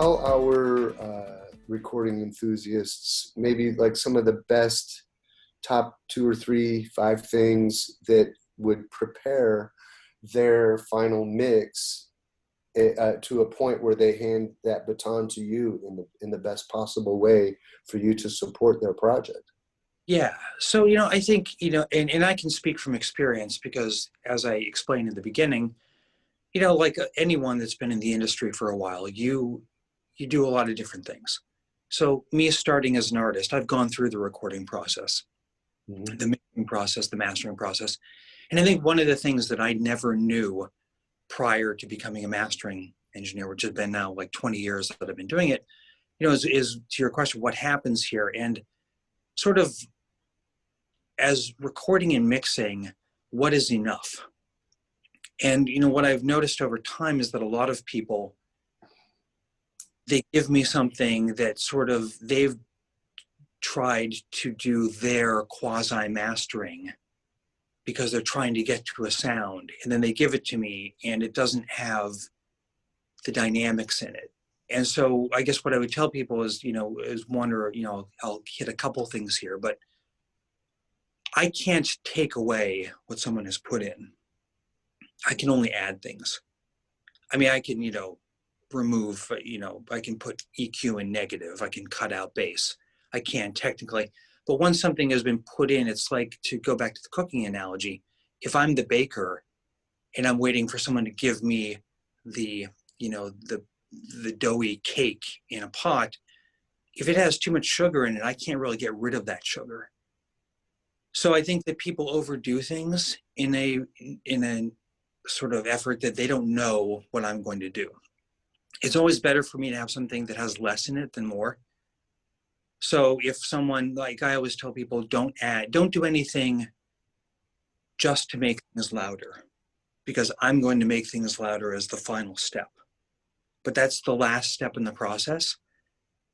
tell our recording enthusiasts maybe like some of the best top 2 or 3, 5 things that would prepare their final mix to a point where they hand that baton to you in the best possible way for you to support their project? Yeah. So, I think, and I can speak from experience because as I explained in the beginning, like anyone that's been in the industry for a while, you do a lot of different things. So me starting as an artist, I've gone through the recording process, the mixing process, the mastering process. And I think one of the things that I never knew prior to becoming a mastering engineer, which has been now like 20 years that I've been doing it, is to your question, what happens here? And sort of as recording and mixing, what is enough? And, what I've noticed over time is that a lot of people, they give me something that sort of they've tried to do their quasi-mastering because they're trying to get to a sound, and then they give it to me and it doesn't have the dynamics in it. And so I guess what I would tell people is, is one, or, I'll hit a couple things here, but I can't take away what someone has put in. I can only add things. I mean, I can, remove, I can put EQ in negative, I can cut out bass. I can technically, but once something has been put in, it's like, to go back to the cooking analogy, if I'm the baker and I'm waiting for someone to give me the doughy cake in a pot, if it has too much sugar in it, I can't really get rid of that sugar. So I think that people overdo things in a sort of effort that they don't know what I'm going to do. It's always better for me to have something that has less in it than more. So if someone, like I always tell people, don't do anything just to make things louder, because I'm going to make things louder as the final step. But that's the last step in the process.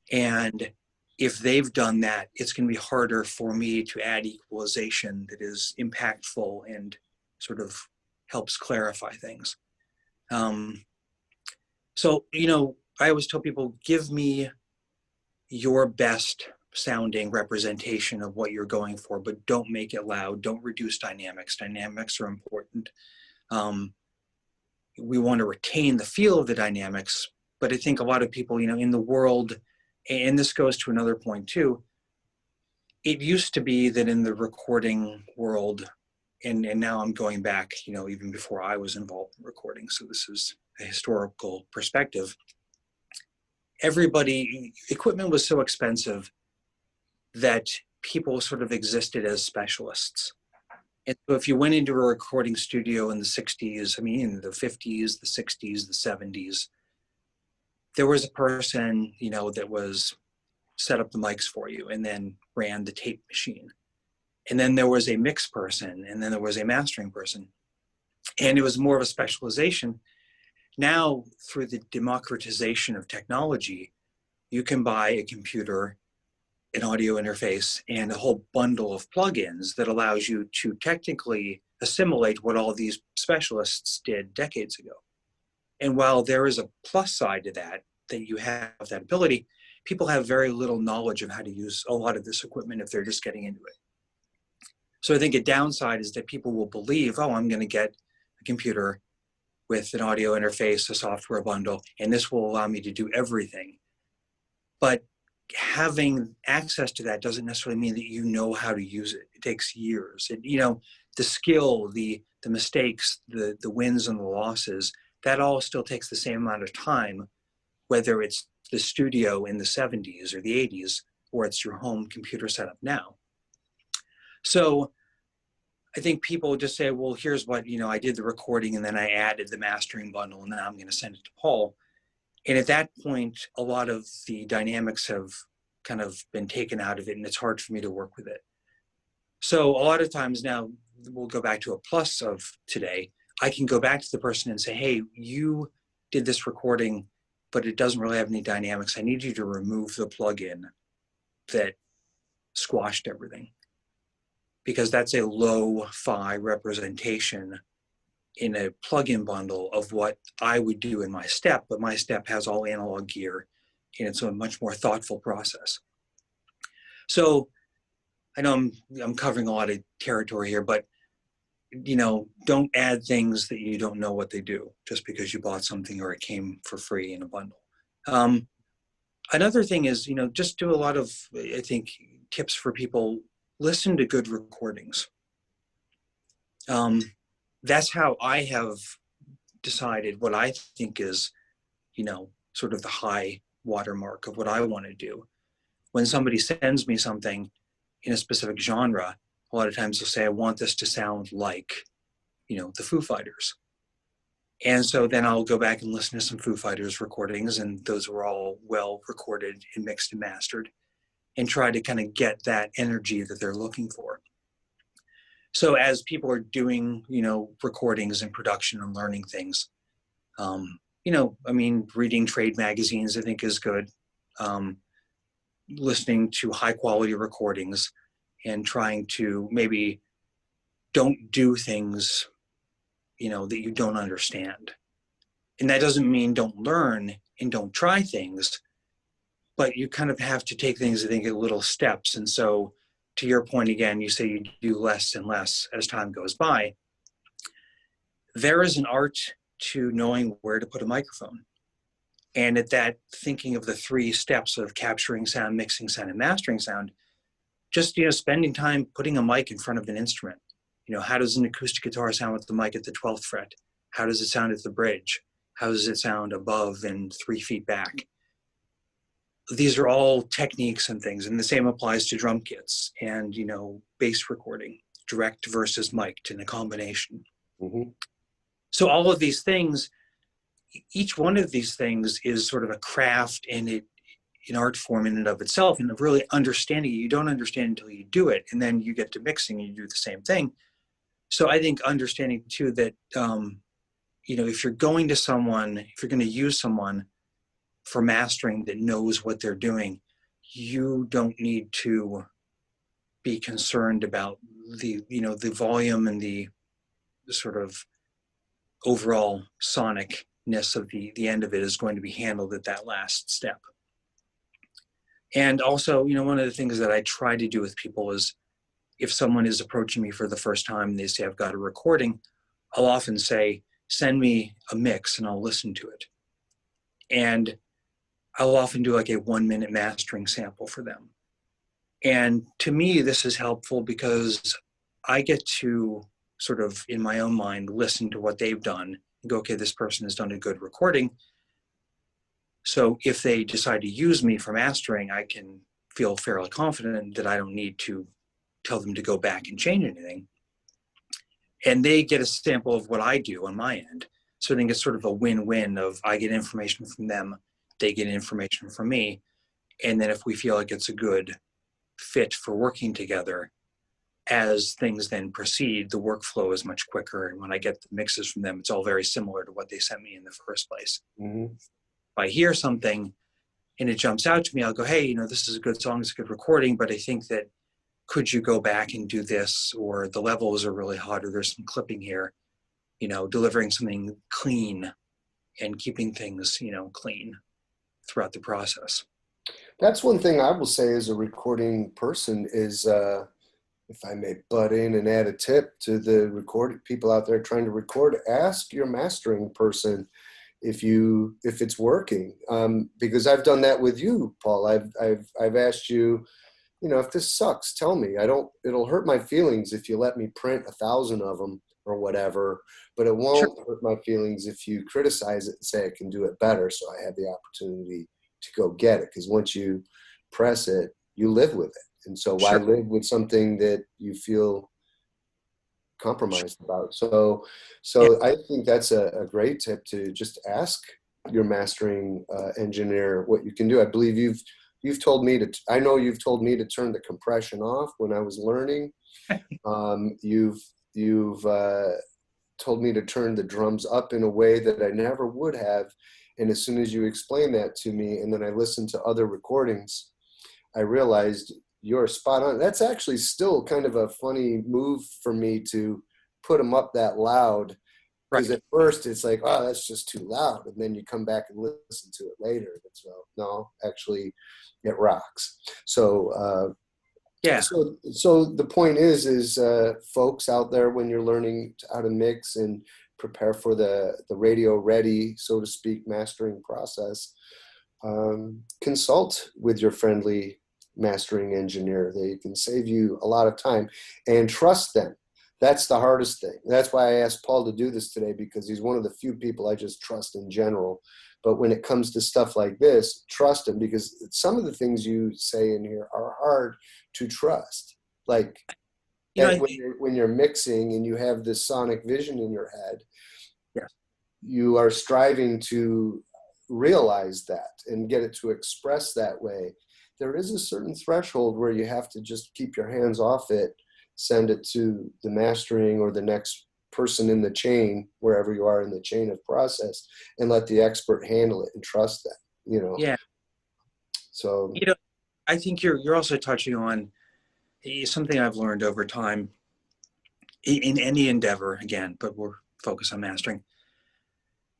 And if they've done that, it's going to be harder for me to add equalization that is impactful and sort of helps clarify things. So, I always tell people, give me your best sounding representation of what you're going for, but don't make it loud. Don't reduce dynamics. Dynamics are important. We want to retain the feel of the dynamics, but I think a lot of people, in the world, and this goes to another point too, it used to be that in the recording world, and now I'm going back, even before I was involved in recording, so this is a historical perspective, equipment was so expensive that people sort of existed as specialists. And so if you went into a recording studio in the 60s, in the 50s, the 60s, the 70s, there was a person, that was set up the mics for you and then ran the tape machine. And then there was a mix person, and then there was a mastering person. And it was more of a specialization. Now, through the democratization of technology, you can buy a computer, an audio interface, and a whole bundle of plugins that allows you to technically assimilate what all these specialists did decades ago. And while there is a plus side to that you have that ability, people have very little knowledge of how to use a lot of this equipment if they're just getting into it. So I think a downside is that people will believe, oh, I'm going to get a computer with an audio interface, a software bundle, and this will allow me to do everything. But having access to that doesn't necessarily mean that you know how to use it. It takes years. And, the skill, the mistakes, the wins and the losses, that all still takes the same amount of time, whether it's the studio in the 70s or the 80s, or it's your home computer setup now. So I think people just say, well, here's what, I did the recording and then I added the mastering bundle and then I'm going to send it to Paul. And at that point, a lot of the dynamics have kind of been taken out of it and it's hard for me to work with it. So a lot of times now, we'll go back to a plus of today. I can go back to the person and say, hey, you did this recording, but it doesn't really have any dynamics. I need you to remove the plugin that squashed everything, because that's a lo-fi representation in a plugin bundle of what I would do in my step, but my step has all analog gear. and it's a much more thoughtful process. So I know I'm covering a lot of territory here, but don't add things that you don't know what they do just because you bought something or it came for free in a bundle. Another thing is, just do a lot of, I think, tips for people. Listen to good recordings. That's how I have decided what I think is, sort of the high watermark of what I want to do. When somebody sends me something in a specific genre, a lot of times they'll say, I want this to sound like, the Foo Fighters. And so then I'll go back and listen to some Foo Fighters recordings, and those were all well recorded and mixed and mastered, and try to kind of get that energy that they're looking for. So as people are doing, recordings and production and learning things, reading trade magazines, I think, is good. Listening to high quality recordings and trying to maybe don't do things that you don't understand. And that doesn't mean don't learn and don't try things, but you kind of have to take things, I think, in little steps. And so to your point again, you say you do less and less as time goes by. There is an art to knowing where to put a microphone. And at that, thinking of the 3 steps of capturing sound, mixing sound, and mastering sound, just, spending time putting a mic in front of an instrument. How does an acoustic guitar sound with the mic at the 12th fret? How does it sound at the bridge? How does it sound above and 3 feet back? These are all techniques and things, and the same applies to drum kits and, bass recording, direct versus mic'd, and a combination. Mm-hmm. So all of these things, each one of these things is sort of a craft and an art form in and of itself, and really understanding it. You don't understand until you do it, and then you get to mixing and you do the same thing. So I think understanding too that, if you're going to use someone for mastering that knows what they're doing, you don't need to be concerned about the volume and the sort of overall sonicness of the end of it is going to be handled at that last step. And also, one of the things that I try to do with people is, if someone is approaching me for the first time and they say, I've got a recording, I'll often say, send me a mix and I'll listen to it. And I'll often do like a 1-minute mastering sample for them. And to me, this is helpful because I get to sort of, in my own mind, listen to what they've done and go, okay, this person has done a good recording. So if they decide to use me for mastering, I can feel fairly confident that I don't need to tell them to go back and change anything. And they get a sample of what I do on my end. So I think it's sort of a win-win of I get information from them, they get information from me. And then if we feel like it's a good fit for working together, as things then proceed, the workflow is much quicker. And when I get the mixes from them, it's all very similar to what they sent me in the first place. Mm-hmm. If I hear something and it jumps out to me, I'll go, hey, this is a good song, it's a good recording, but I think that could you go back and do this? Or the levels are really hot, or there's some clipping here, delivering something clean and keeping things, clean throughout the process. That's one thing I will say as a recording person is, if I may butt in and add a tip to the recording people out there trying to record, ask your mastering person if it's working, because I've done that with you, Paul. I've asked you, if this sucks, tell me. It'll hurt my feelings if you let me print 1,000 of them or whatever, but it won't hurt my feelings if you criticize it and say I can do it better. So I have the opportunity to go get it. Because once you press it, you live with it. And so why live with something that you feel compromised about? So I think that's a great tip, to just ask your mastering engineer what you can do. I believe you've told me to, I know you've told me to turn the compression off when I was learning. You've told me to turn the drums up in a way that I never would have. And as soon as you explained that to me, and then I listened to other recordings, I realized you're spot on. That's actually still kind of a funny move for me to put them up that loud Because Right. at first it's like, oh, that's just too loud. And then you come back and listen to it later. And it's, well, no, actually it rocks. So, Yeah. so the point is folks out there, when you're learning how to mix and prepare for the radio ready, so to speak, mastering process, consult with your friendly mastering engineer. They can save you a lot of time, and trust them. That's the hardest thing. That's why I asked Paul to do this today, because he's one of the few people I just trust in general. But when it comes to stuff like this, trust him, because some of the things you say in here are hard to trust. Like You know, when you're mixing and you have this sonic vision in your head, yeah. you are striving to realize that and get it to express that way. There is a certain threshold where you have to just keep your hands off it, send it to the mastering or the next person in the chain, wherever you are in the chain of process, and let the expert handle it and trust them, you know. Yeah. So You know, I think you're also touching on something I've learned over time in any endeavor, again, but we're focused on mastering.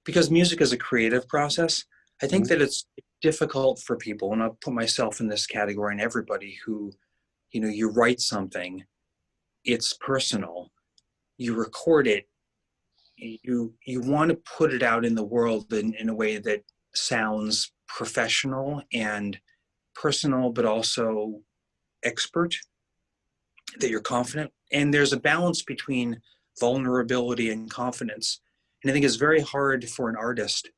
Because music is a creative process, I think that it's difficult for people, and I'll put myself in this category, and everybody who, you write something, it's personal, you record it, you want to put it out in the world in a way that sounds professional and personal, but also expert, that you're confident. And there's a balance between vulnerability and confidence. And I think it's very hard for an artist,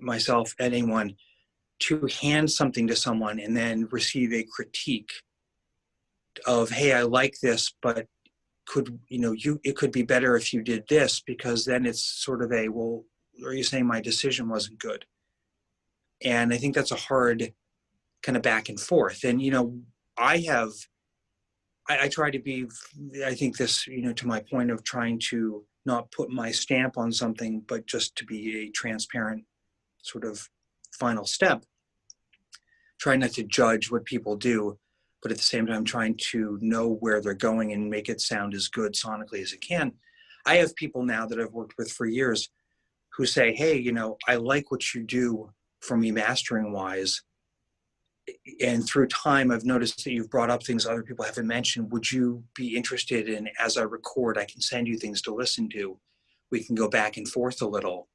myself, anyone, to hand something to someone and then receive a critique of, hey, I like this, but it could be better if you did this, because then it's sort of well, are you saying my decision wasn't good? And I think that's a hard kind of back and forth. And, I try to be, I think this, to my point of trying to not put my stamp on something, but just to be a transparent sort of final step, trying not to judge what people do, but at the same time trying to know where they're going and make it sound as good sonically as it can. I have people now that I've worked with for years who say, hey, I like what you do for me mastering wise. And through time, I've noticed that you've brought up things other people haven't mentioned. Would you be interested in, as I record, I can send you things to listen to. We can go back and forth a little.